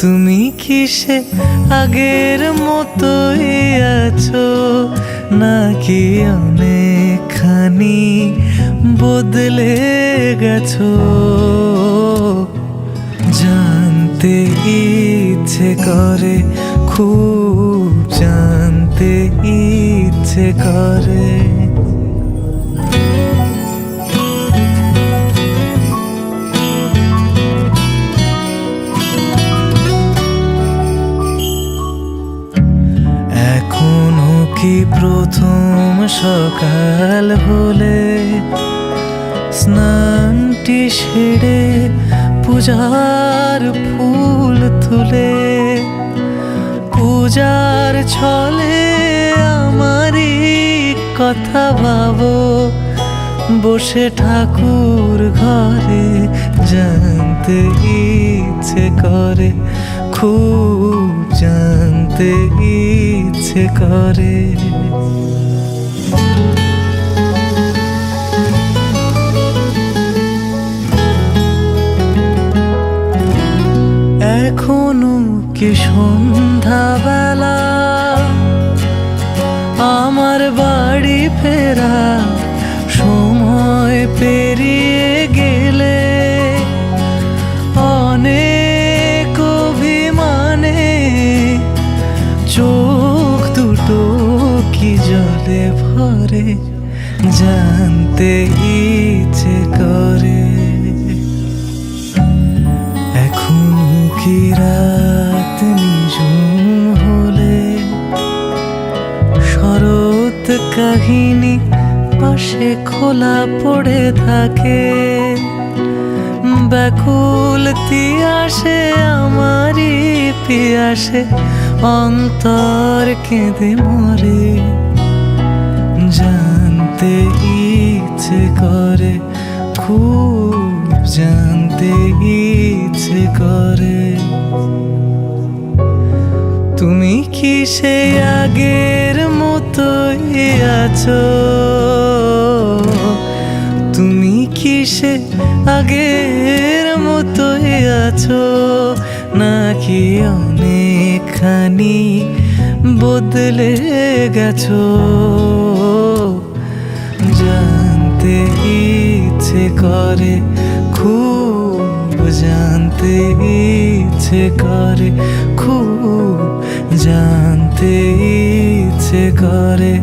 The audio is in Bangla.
তুমি কি সে আগের মতোই আছো, নাকি অনেকখানি বদলে গেছো? জানতে ইচ্ছে করে, খুব জানতে ইচ্ছে করে। এখনো কি প্রথম সকাল হলে স্নানটি সেরে পূজার ফুল তুলে, পূজার ছলে আমারই কথা ভাবো বসে ঠাকুর ঘরে? জানতে ইচ্ছে করে, খুব জানতে ইচ্ছে করে। এখনো কি সন্ধ্যাবেলা আমার বাড়ি ফেরা সময় পেরিয়ে গেলে অনেক অভিমানে চোখ দুটো কি জলে ভরে? জানতে ইচ্ছে করে। এখন কি রাত নিঝুম হলে শরৎ কাহিনী পাশে খোলা পড়ে থাকে, ব্যাকুল তিয়াসে আমারই পিয়াসে অন্তর কেঁদে মরে? জানতে ইচ্ছে করে, খুব জানতে ইচ্ছে করে। তুমি কি সে আগের মতোই আছো, তুমি কি সে আগের মতোই আছো, নাকি অনেকখানি বদলে গেছো? জানতে ইচ্ছে করে, খুব জানতে ইচ্ছে করে, খুব জানতে ইচ্ছে করে।